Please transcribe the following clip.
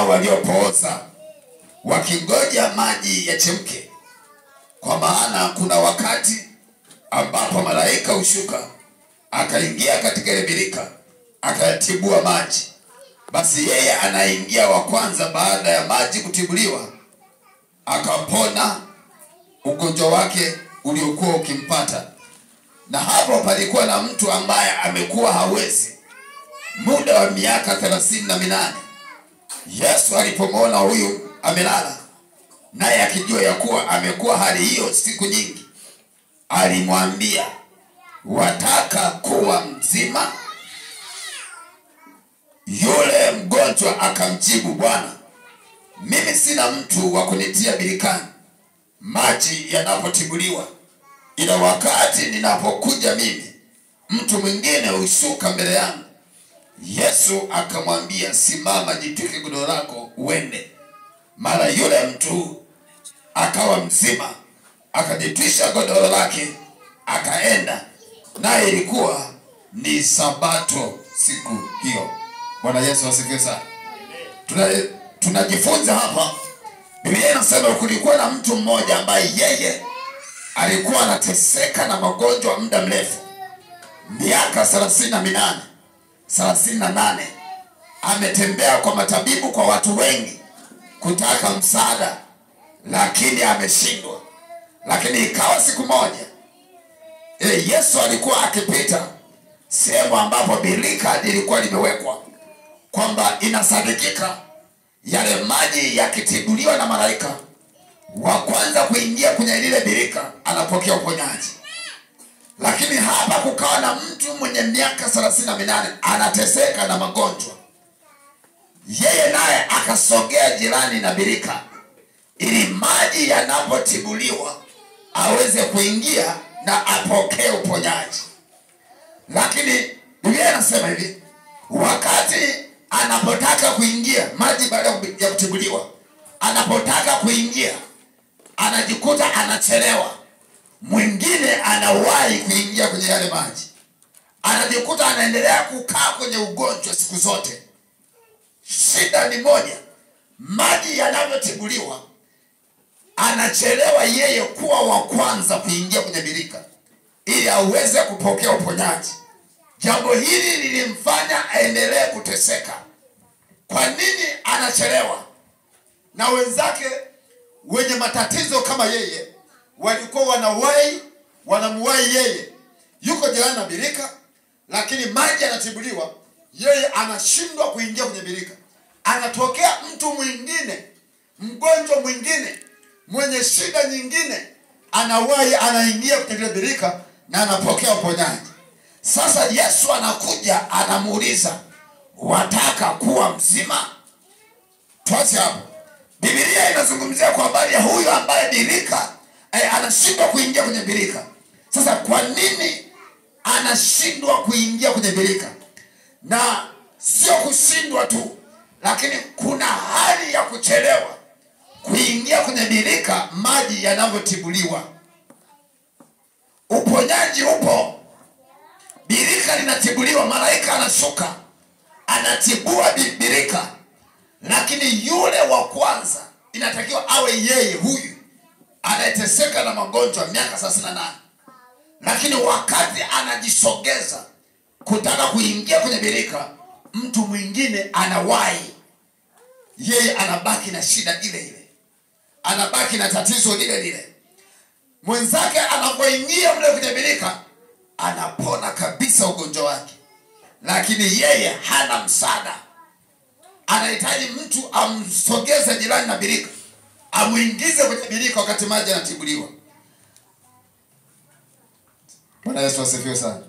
nao waliopooza wakingoja maji yachemke. Kwa maana kuna wakati ambapo malaika hushuka akaingia katika ile birika akayatibua maji. Basi yeye anaingia wa kwanza baada ya maji kutibuliwa akapona ugonjwa wake uliokuwa ukimpata. Na hapo palikuwa na mtu ambaye amekuwa hawezi muda wa miaka 38. Yesu alipomwona huyu amelala, naye akijua ya kuwa amekuwa hali hiyo siku nyingi, alimwambia, wataka kuwa mzima? Yule mgonjwa akamjibu, Bwana, mimi sina mtu wa kunitia birikani maji yanapotibuliwa, ila wakati ninapokuja mimi, mtu mwingine hushuka mbele yangu. Yesu akamwambia, simama, jitwike godoro lako uende. Mara yule mtu akawa mzima, akajitwisha godoro lake akaenda. Naye ilikuwa ni Sabato siku hiyo. Bwana Yesu asifiwe sana. Tunajifunza hapa, Biblia inasema kulikuwa na mtu mmoja ambaye yeye alikuwa anateseka na magonjwa muda mrefu, miaka 38. Ametembea kwa matabibu, kwa watu wengi kutaka msaada, lakini ameshindwa. Lakini ikawa siku moja Yesu alikuwa akipita sehemu ambapo birika lilikuwa limewekwa, kwamba inasadikika yale maji yakitibuliwa na malaika, wa kwanza kuingia kwenye lile birika anapokea uponyaji. Lakini hapa kukawa na mtu mwenye miaka 38 anateseka na magonjwa. Yeye naye akasogea jirani na birika ili maji yanapotibuliwa aweze kuingia na apokee uponyaji. Lakini Biblia inasema hivi, wakati anapotaka kuingia maji baada ya kutibuliwa, anapotaka kuingia anajikuta anachelewa. Mwingine anawahi kuingia kwenye yale maji, anajikuta anaendelea kukaa kwenye ugonjwa siku zote. Shida ni moja, maji yanavyotibuliwa anachelewa yeye kuwa wa kwanza kuingia kwenye birika ili aweze kupokea uponyaji. Jambo hili lilimfanya aendelee kuteseka. Kwa nini anachelewa? Na wenzake wenye matatizo kama yeye walikuwa wanamuwahi yeye. Yuko jirani na birika, lakini maji yanatibuliwa, yeye anashindwa kuingia kwenye birika. Anatokea mtu mwingine, mgonjwa mwingine, mwenye shida nyingine, anaingia kwenye birika na anapokea uponyaji. Sasa Yesu anakuja anamuuliza, wataka kuwa mzima? Tuache hapo. Biblia inazungumzia kwa habari ya huyu ambaye birika anashindwa kuingia kwenye birika. Sasa kwa nini anashindwa kuingia kwenye birika? Na sio kushindwa tu, lakini kuna hali ya kuchelewa kuingia kwenye birika maji yanavyotibuliwa. Uponyaji upo, birika linatibuliwa, malaika anashuka anatibua birika, lakini yule wa kwanza inatakiwa awe yeye huyu anayeteseka na magonjwa miaka 38. Lakini wakati anajisogeza kutaka kuingia kwenye birika, mtu mwingine anawahi, yeye anabaki na shida ile ile, anabaki na tatizo lile lile. Mwenzake anapoingia mle kwenye birika anapona kabisa ugonjwa wake, lakini yeye hana msaada. Anahitaji mtu amsogeze jirani na birika, amuingize kwenye birika wakati maji yanatibuliwa. Bwana Yesu asifiwe sana.